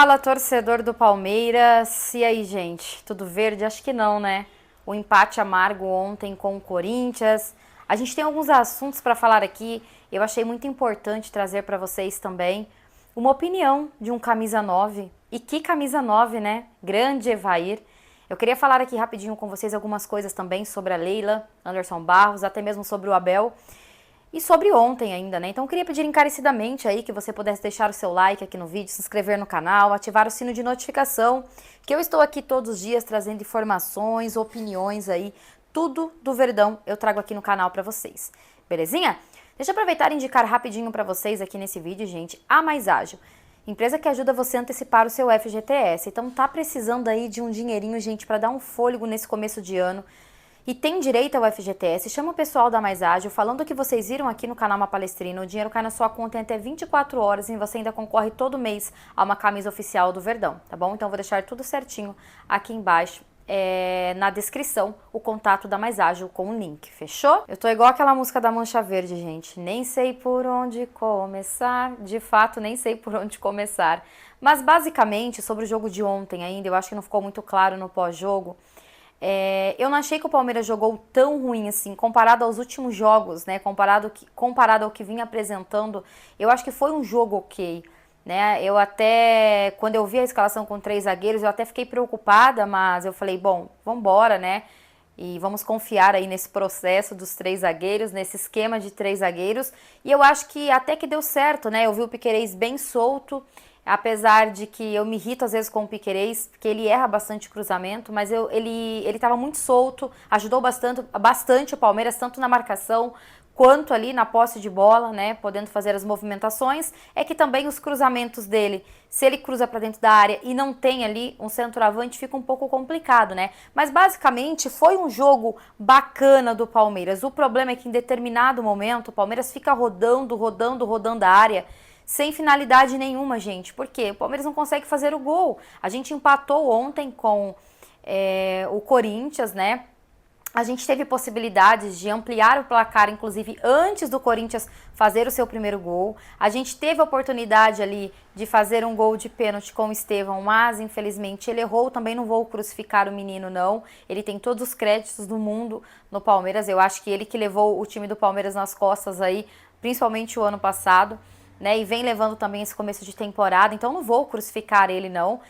Fala, torcedor do Palmeiras. E aí, gente? Tudo verde? Acho que não, né? O empate amargo ontem com o Corinthians. A gente tem alguns assuntos para falar aqui. Eu achei muito importante trazer para vocês também uma opinião de um camisa 9. E que camisa 9, né? Grande Evair. Eu queria falar aqui rapidinho com vocês algumas coisas também sobre a Leila, Anderson Barros, até mesmo sobre o Abel. E sobre ontem ainda, né? Então eu queria pedir encarecidamente aí que você pudesse deixar o seu like aqui no vídeo, se inscrever no canal, ativar o sino de notificação, que eu estou aqui todos os dias trazendo informações, opiniões aí, tudo do Verdão eu trago aqui no canal pra vocês. Belezinha? Deixa eu aproveitar e indicar rapidinho pra vocês aqui nesse vídeo, gente, a Mais Ágil. Empresa que ajuda você a antecipar o seu FGTS. Então tá precisando aí de um dinheirinho, gente, pra dar um fôlego nesse começo de ano. E tem direito ao FGTS, chama o pessoal da Mais Ágil, falando que vocês viram aqui no canal Uma Palestrina, o dinheiro cai na sua conta em até 24 horas e você ainda concorre todo mês a uma camisa oficial do Verdão, tá bom? Então vou deixar tudo certinho aqui embaixo, na descrição, o contato da Mais Ágil com o link, fechou? Eu tô igual aquela música da Mancha Verde, gente, nem sei por onde começar, de fato nem sei por onde começar. Mas basicamente, sobre o jogo de ontem ainda, eu acho que não ficou muito claro no pós-jogo. Eu não achei que o Palmeiras jogou tão ruim assim, comparado aos últimos jogos, né? Comparado ao que vinha apresentando, eu acho que foi um jogo ok, né? Eu até, quando eu vi a escalação com 3 zagueiros, eu até fiquei preocupada, mas eu falei, bom, vambora, né? E vamos confiar aí nesse processo dos 3 zagueiros, nesse esquema de 3 zagueiros. E eu acho que até que deu certo, né? Eu vi o Piquerez bem solto. Apesar de que eu me irrito às vezes com o Piquerez, porque ele erra bastante cruzamento, mas ele estava muito solto, ajudou bastante o Palmeiras, tanto na marcação quanto ali na posse de bola, né, podendo fazer as movimentações. É que também os cruzamentos dele, se ele cruza para dentro da área e não tem ali um centroavante, fica um pouco complicado, né? Mas basicamente foi um jogo bacana do Palmeiras. O problema é que em determinado momento o Palmeiras fica rodando a área, sem finalidade nenhuma, gente. Por quê? O Palmeiras não consegue fazer o gol. A gente empatou ontem com o Corinthians, né? A gente teve possibilidades de ampliar o placar, inclusive antes do Corinthians fazer o seu primeiro gol. A gente teve a oportunidade ali de fazer um gol de pênalti com o Estevão, mas infelizmente ele errou. Também não vou crucificar o menino, não. Ele tem todos os créditos do mundo no Palmeiras. Eu acho que ele que levou o time do Palmeiras nas costas aí, principalmente o ano passado, né, e vem levando também esse começo de temporada, então não vou crucificar ele não,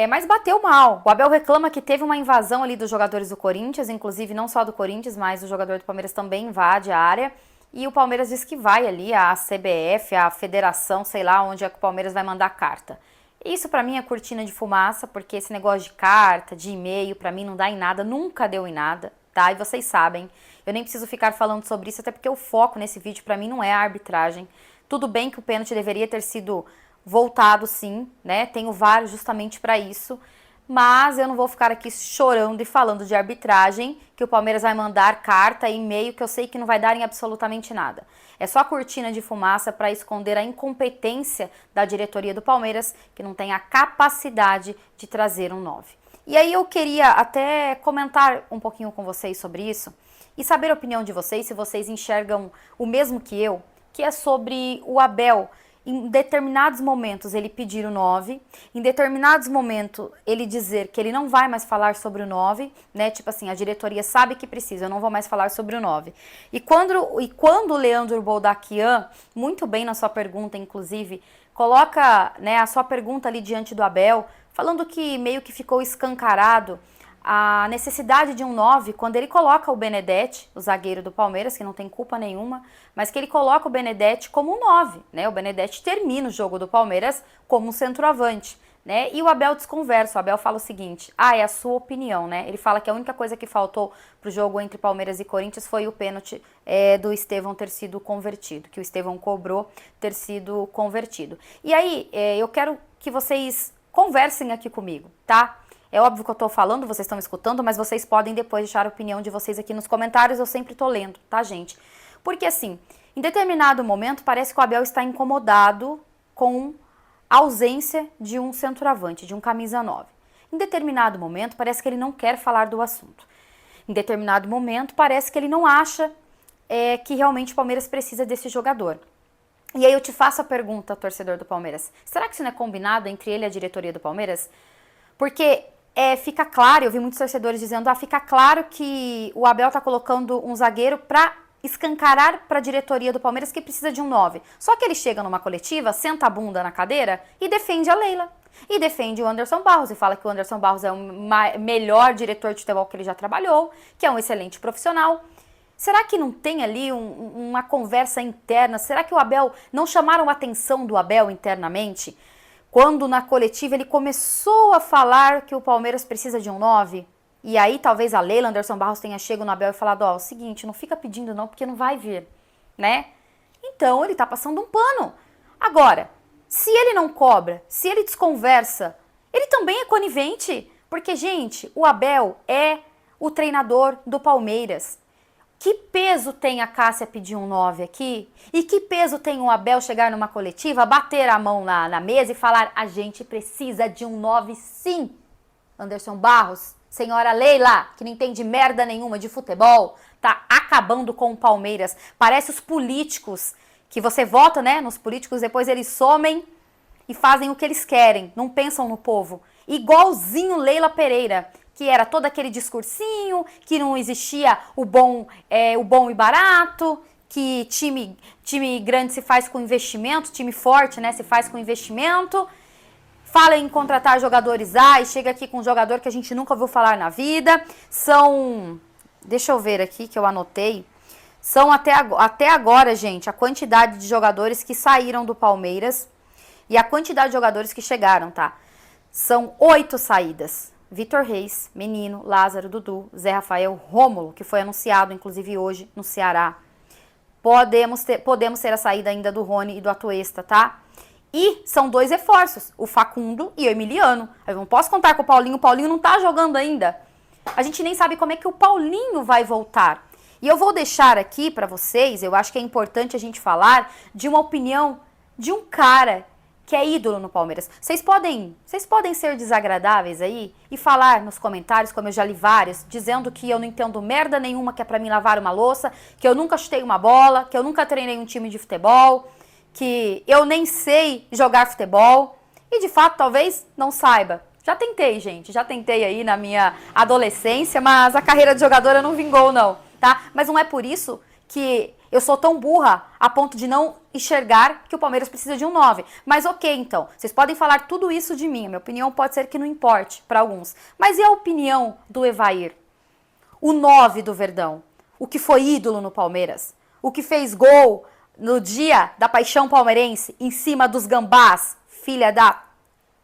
mas bateu mal. O Abel reclama que teve uma invasão ali dos jogadores do Corinthians, inclusive não só do Corinthians, mas o jogador do Palmeiras também invade a área, e o Palmeiras diz que vai ali, a CBF, a federação, sei lá onde é que o Palmeiras vai mandar carta. Isso pra mim é cortina de fumaça, porque esse negócio de carta, de e-mail, pra mim não dá em nada, nunca deu em nada, tá? E vocês sabem, eu nem preciso ficar falando sobre isso, até porque o foco nesse vídeo pra mim não é a arbitragem. Tudo bem que o pênalti deveria ter sido voltado, sim, né? Tem o VAR justamente para isso. Mas eu não vou ficar aqui chorando e falando de arbitragem, que o Palmeiras vai mandar carta e e-mail, que eu sei que não vai dar em absolutamente nada. É só cortina de fumaça para esconder a incompetência da diretoria do Palmeiras, que não tem a capacidade de trazer um 9. E aí eu queria até comentar um pouquinho com vocês sobre isso e saber a opinião de vocês, se vocês enxergam o mesmo que eu, que é sobre o Abel. Em determinados momentos ele pedir o 9, em determinados momentos ele dizer que ele não vai mais falar sobre o 9, né? Tipo assim, a diretoria sabe que precisa, eu não vou mais falar sobre o 9. E quando o Leandro Boldaquian, muito bem na sua pergunta, inclusive, coloca, né, a sua pergunta ali diante do Abel, falando que meio que ficou escancarado a necessidade de um 9, quando ele coloca o Benedetti, o zagueiro do Palmeiras, que não tem culpa nenhuma, mas que ele coloca o Benedetti como um 9, né? O Benedetti termina o jogo do Palmeiras como um centroavante, né? E o Abel desconversa, o Abel fala o seguinte, é a sua opinião, né? Ele fala que a única coisa que faltou pro jogo entre Palmeiras e Corinthians foi o pênalti do Estevão ter sido convertido, que o Estevão cobrou ter sido convertido. E aí, eu quero que vocês conversem aqui comigo, tá? É óbvio que eu tô falando, vocês estão escutando, mas vocês podem depois deixar a opinião de vocês aqui nos comentários, eu sempre tô lendo, tá, gente? Porque assim, em determinado momento parece que o Abel está incomodado com a ausência de um centroavante, de um camisa 9. Em determinado momento parece que ele não quer falar do assunto. Em determinado momento parece que ele não acha que realmente o Palmeiras precisa desse jogador. E aí eu te faço a pergunta, torcedor do Palmeiras. Será que isso não é combinado entre ele e a diretoria do Palmeiras? Porque fica claro, eu vi muitos torcedores dizendo, fica claro que o Abel tá colocando um zagueiro pra escancarar para a diretoria do Palmeiras que precisa de um 9. Só que ele chega numa coletiva, senta a bunda na cadeira e defende a Leila. E defende o Anderson Barros e fala que o Anderson Barros é o melhor diretor de futebol que ele já trabalhou, que é um excelente profissional. Será que não tem ali uma conversa interna? Será que o Abel, não chamaram a atenção do Abel internamente? Quando na coletiva ele começou a falar que o Palmeiras precisa de um 9? E aí talvez a Leila, Anderson Barros tenha chegado no Abel e falado, ó, é o seguinte, não fica pedindo não, porque não vai vir, né? Então ele tá passando um pano. Agora, se ele não cobra, se ele desconversa, ele também é conivente. Porque, gente, o Abel é o treinador do Palmeiras. Que peso tem a Cássia pedir um 9 aqui? E que peso tem o Abel chegar numa coletiva, bater a mão na mesa e falar, a gente precisa de um 9 sim, Anderson Barros? Senhora Leila, que não entende merda nenhuma de futebol, tá acabando com o Palmeiras. Parece os políticos, que você vota, né, nos políticos, depois eles somem e fazem o que eles querem, não pensam no povo. Igualzinho Leila Pereira, que era todo aquele discursinho, que não existia o bom e barato, que time grande se faz com investimento, time forte, né, se faz com investimento. Fala em contratar jogadores e chega aqui com um jogador que a gente nunca ouviu falar na vida. Deixa eu ver aqui que eu anotei. São até agora, gente, a quantidade de jogadores que saíram do Palmeiras e a quantidade de jogadores que chegaram, tá? São 8 saídas. Vitor Reis, Menino, Lázaro, Dudu, Zé Rafael, Rômulo, que foi anunciado, inclusive, hoje no Ceará. Podemos ter a saída ainda do Rony e do Atuesta, tá? E são 2 reforços, o Facundo e o Emiliano. Eu não posso contar com o Paulinho não tá jogando ainda. A gente nem sabe como é que o Paulinho vai voltar. E eu vou deixar aqui pra vocês, eu acho que é importante a gente falar de uma opinião de um cara que é ídolo no Palmeiras. Vocês podem ser desagradáveis aí e falar nos comentários, como eu já li vários, dizendo que eu não entendo merda nenhuma que é pra mim lavar uma louça, que eu nunca chutei uma bola, que eu nunca treinei um time de futebol, que eu nem sei jogar futebol e de fato talvez não saiba. Já tentei, gente, já tentei aí na minha adolescência, mas a carreira de jogadora não vingou não, tá? Mas não é por isso que eu sou tão burra a ponto de não enxergar que o Palmeiras precisa de um 9. Mas ok, então, vocês podem falar tudo isso de mim, a minha opinião pode ser que não importe para alguns. Mas e a opinião do Evair? O 9 do Verdão, o que foi ídolo no Palmeiras, o que fez gol no dia da paixão palmeirense, em cima dos gambás,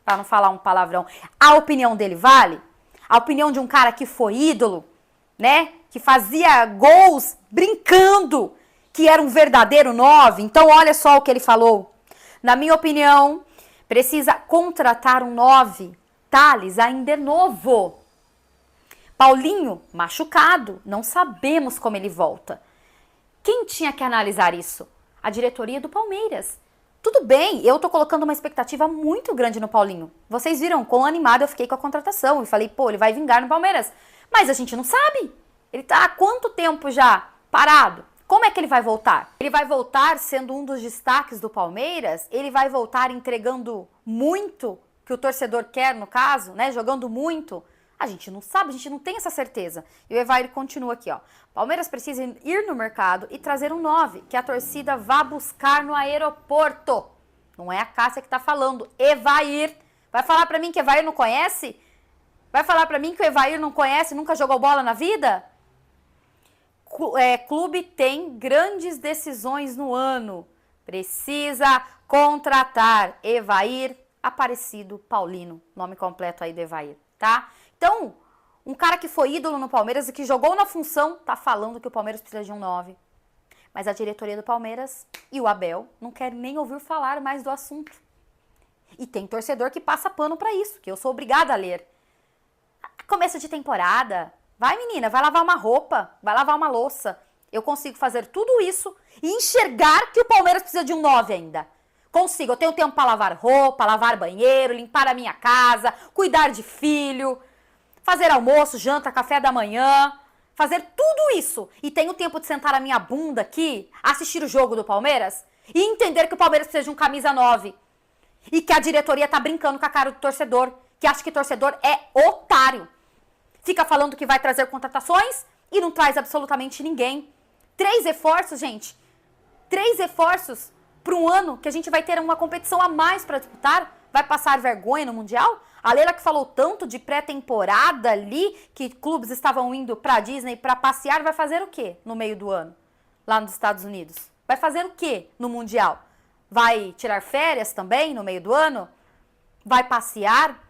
para não falar um palavrão, a opinião dele vale? A opinião de um cara que foi ídolo, né? Que fazia gols brincando, que era um verdadeiro 9. Então olha só o que ele falou. Na minha opinião, precisa contratar um 9. Thales ainda é novo. Paulinho, machucado, não sabemos como ele volta. Quem tinha que analisar isso? A diretoria do Palmeiras. Tudo bem, eu tô colocando uma expectativa muito grande no Paulinho. Vocês viram quão animado eu fiquei com a contratação e falei, pô, ele vai vingar no Palmeiras. Mas a gente não sabe. Ele tá há quanto tempo já parado? Como é que ele vai voltar? Ele vai voltar sendo um dos destaques do Palmeiras? Ele vai voltar entregando muito, que o torcedor quer no caso, né? Jogando muito? A gente não sabe, a gente não tem essa certeza. E o Evair continua aqui, ó. Palmeiras precisa ir no mercado e trazer um 9, que a torcida vá buscar no aeroporto. Não é a Cássia que tá falando, Evair. Vai falar pra mim que Evair não conhece? Vai falar pra mim que o Evair não conhece, nunca jogou bola na vida? Clube tem grandes decisões no ano. Precisa contratar Evair Aparecido Paulino. Nome completo aí do Evair, tá? Então, um cara que foi ídolo no Palmeiras e que jogou na função, tá falando que o Palmeiras precisa de um 9. Mas a diretoria do Palmeiras e o Abel não querem nem ouvir falar mais do assunto. E tem torcedor que passa pano pra isso, que eu sou obrigada a ler. Começo de temporada, vai menina, vai lavar uma roupa, vai lavar uma louça. Eu consigo fazer tudo isso e enxergar que o Palmeiras precisa de um 9 ainda. Consigo, eu tenho tempo pra lavar roupa, lavar banheiro, limpar a minha casa, cuidar de filho, fazer almoço, janta, café da manhã, fazer tudo isso. E tenho tempo de sentar a minha bunda aqui, assistir o jogo do Palmeiras? E entender que o Palmeiras precisa de um camisa 9. E que a diretoria tá brincando com a cara do torcedor. Que acha que torcedor é otário. Fica falando que vai trazer contratações e não traz absolutamente ninguém. 3 reforços, gente. 3 reforços para um ano que a gente vai ter uma competição a mais para disputar. Vai passar vergonha no Mundial? A Leila que falou tanto de pré-temporada ali, que clubes estavam indo pra Disney pra passear, vai fazer o quê no meio do ano? Lá nos Estados Unidos? Vai fazer o quê no Mundial? Vai tirar férias também no meio do ano? Vai passear?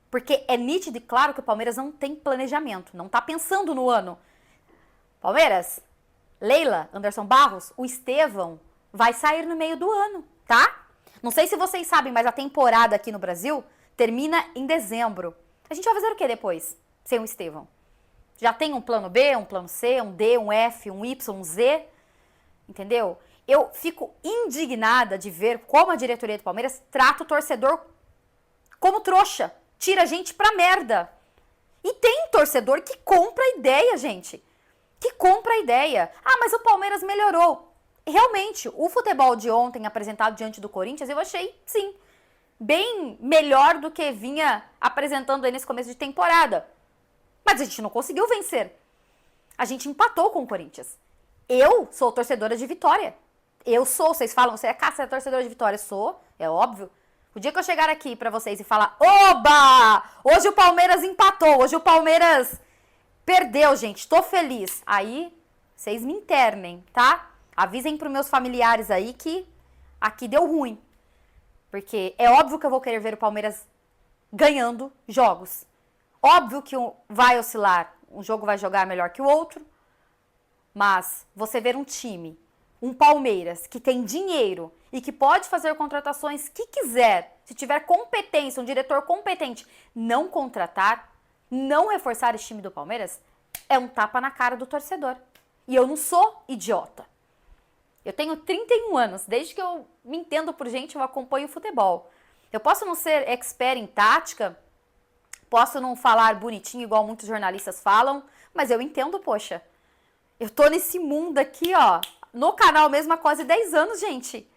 Porque é nítido e claro que o Palmeiras não tem planejamento, não tá pensando no ano. Palmeiras, Leila, Anderson Barros, o Estevão vai sair no meio do ano, tá? Não sei se vocês sabem, mas a temporada aqui no Brasil termina em dezembro. A gente vai fazer o que depois, sem o Estevão? Já tem um plano B, um plano C, um D, um F, um Y, um Z? Entendeu? Eu fico indignada de ver como a diretoria do Palmeiras trata o torcedor como trouxa. Tira a gente pra merda. E tem torcedor que compra a ideia, gente. Que compra a ideia. Ah, mas o Palmeiras melhorou. Realmente, o futebol de ontem apresentado diante do Corinthians, eu achei, sim, bem melhor do que vinha apresentando aí nesse começo de temporada. Mas a gente não conseguiu vencer. A gente empatou com o Corinthians. Eu sou torcedora de Vitória. Eu sou, vocês falam, você é Cássia, é torcedora de Vitória. Sou, é óbvio. O dia que eu chegar aqui pra vocês e falar, oba, hoje o Palmeiras empatou, hoje o Palmeiras perdeu, gente, tô feliz. Aí, vocês me internem, tá? Avisem pros meus familiares aí que aqui deu ruim. Porque é óbvio que eu vou querer ver o Palmeiras ganhando jogos. Óbvio que vai oscilar, um jogo vai jogar melhor que o outro. Mas você ver um time, um Palmeiras, que tem dinheiro e que pode fazer contratações que quiser, se tiver competência, um diretor competente, não contratar, não reforçar esse time do Palmeiras, é um tapa na cara do torcedor. E eu não sou idiota. Eu tenho 31 anos, desde que eu me entendo por gente, eu acompanho o futebol. Eu posso não ser expert em tática, posso não falar bonitinho igual muitos jornalistas falam, mas eu entendo, poxa. Eu tô nesse mundo aqui, ó, no canal mesmo há quase 10 anos, gente.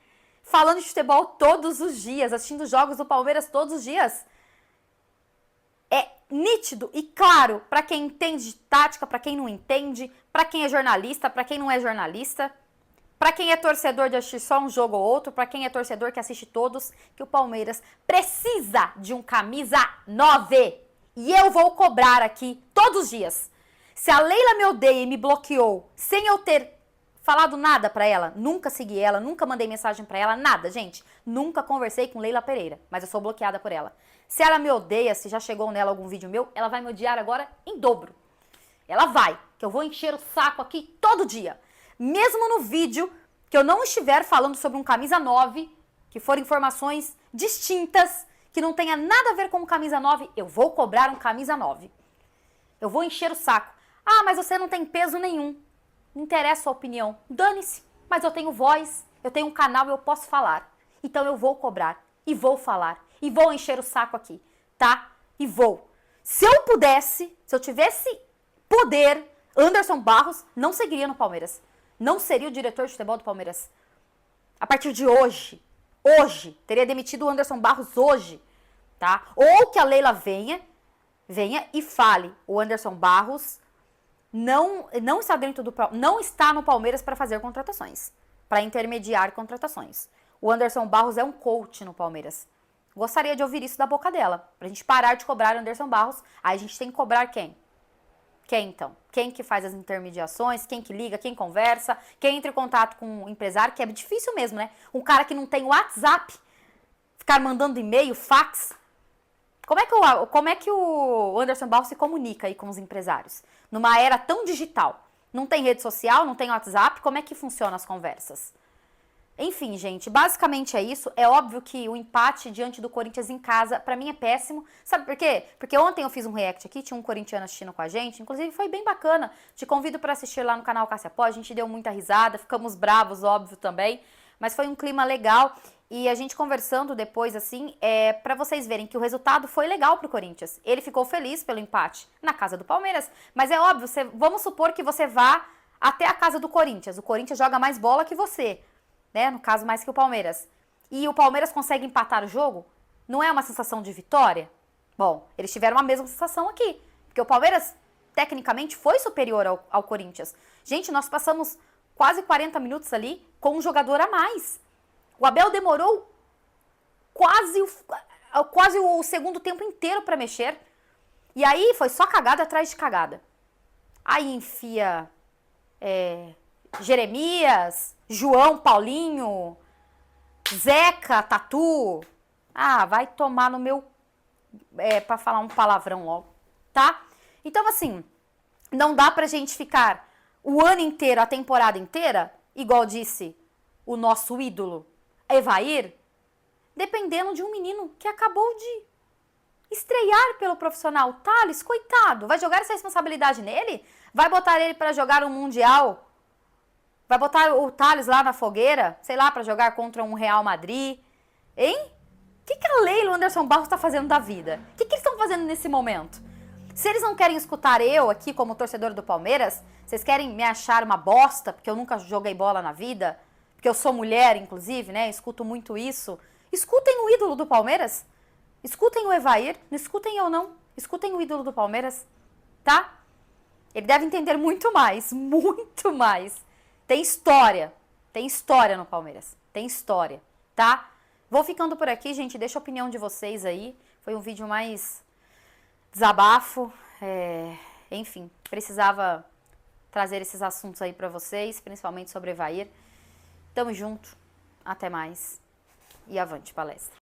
Falando de futebol todos os dias, assistindo jogos do Palmeiras todos os dias. É nítido e claro para quem entende de tática, para quem não entende, para quem é jornalista, para quem não é jornalista, para quem é torcedor de assistir só um jogo ou outro, para quem é torcedor que assiste todos, que o Palmeiras precisa de um camisa 9. E eu vou cobrar aqui todos os dias. Se a Leila me odeia e me bloqueou sem eu ter falado nada pra ela, nunca segui ela, nunca mandei mensagem pra ela, nada, gente. Nunca conversei com Leila Pereira, mas eu sou bloqueada por ela. Se ela me odeia, se já chegou nela algum vídeo meu, ela vai me odiar agora em dobro. Ela vai, que eu vou encher o saco aqui todo dia. Mesmo no vídeo que eu não estiver falando sobre um camisa 9, que foram informações distintas, que não tenha nada a ver com um camisa 9, eu vou cobrar um camisa 9. Eu vou encher o saco. Ah, mas você não tem peso nenhum. Não interessa a opinião. Dane-se. Mas eu tenho voz, eu tenho um canal e eu posso falar. Então eu vou cobrar. E vou falar. E vou encher o saco aqui. Tá? E vou. Se eu pudesse, se eu tivesse poder, Anderson Barros não seguiria no Palmeiras. Não seria o diretor de futebol do Palmeiras. A partir de hoje. Hoje. Teria demitido o Anderson Barros hoje. Tá? Ou que a Leila venha e fale. O Anderson Barros não está não está no Palmeiras para fazer contratações, para intermediar contratações. O Anderson Barros é um coach no Palmeiras. Gostaria de ouvir isso da boca dela, pra gente parar de cobrar o Anderson Barros. Aí a gente tem que cobrar quem? Quem então? Quem que faz as intermediações, quem que liga, quem conversa, quem entra em contato com o empresário, que é difícil mesmo, né? Um cara que não tem WhatsApp, ficar mandando e-mail, fax. Como é que o Anderson Barros se comunica aí com os empresários? Numa era tão digital. Não tem rede social, não tem WhatsApp, como é que funcionam as conversas? Enfim, gente, basicamente é isso. É óbvio que o empate diante do Corinthians em casa, pra mim, é péssimo. Sabe por quê? Porque ontem eu fiz um react aqui, tinha um corintiano assistindo com a gente, inclusive foi bem bacana. Te convido pra assistir lá no canal Cássia Pó, a gente deu muita risada, ficamos bravos, óbvio, também. Mas foi um clima legal. E a gente conversando depois, assim, pra vocês verem que o resultado foi legal pro Corinthians. Ele ficou feliz pelo empate na casa do Palmeiras. Mas é óbvio, vamos supor que você vá até a casa do Corinthians. O Corinthians joga mais bola que você. né? No caso, mais que o Palmeiras. E o Palmeiras consegue empatar o jogo, não é uma sensação de vitória? Bom, eles tiveram a mesma sensação aqui. Porque o Palmeiras, tecnicamente, foi superior ao Corinthians. Gente, nós passamos quase 40 minutos ali com um jogador a mais. O Abel demorou quase o segundo tempo inteiro para mexer. E aí foi só cagada atrás de cagada. Aí enfia Jeremias, João, Paulinho, Zeca, Tatu. Ah, vai tomar no meu... pra falar um palavrão logo, tá? Então, assim, não dá pra gente ficar o ano inteiro, a temporada inteira, igual disse o nosso ídolo Evair, dependendo de um menino que acabou de estrear pelo profissional. Thales, coitado, vai jogar essa responsabilidade nele? Vai botar ele pra jogar um Mundial? Vai botar o Thales lá na fogueira, sei lá, pra jogar contra um Real Madrid? Hein? O que a Leila e o Anderson Barros tá fazendo da vida? O que eles estão fazendo nesse momento? Se eles não querem escutar eu aqui como torcedor do Palmeiras, vocês querem me achar uma bosta, porque eu nunca joguei bola na vida, porque eu sou mulher, inclusive, né? Escuto muito isso. Escutem o ídolo do Palmeiras. Escutem o Evair. Não escutem eu, não. Escutem o ídolo do Palmeiras, tá? Ele deve entender muito mais, muito mais. Tem história no Palmeiras. Tem história, tá? Vou ficando por aqui, gente. Deixa a opinião de vocês aí. Foi um vídeo mais desabafo. Enfim, precisava trazer esses assuntos aí pra vocês, principalmente sobre Evair. Tamo junto. Até mais. E avante palestra.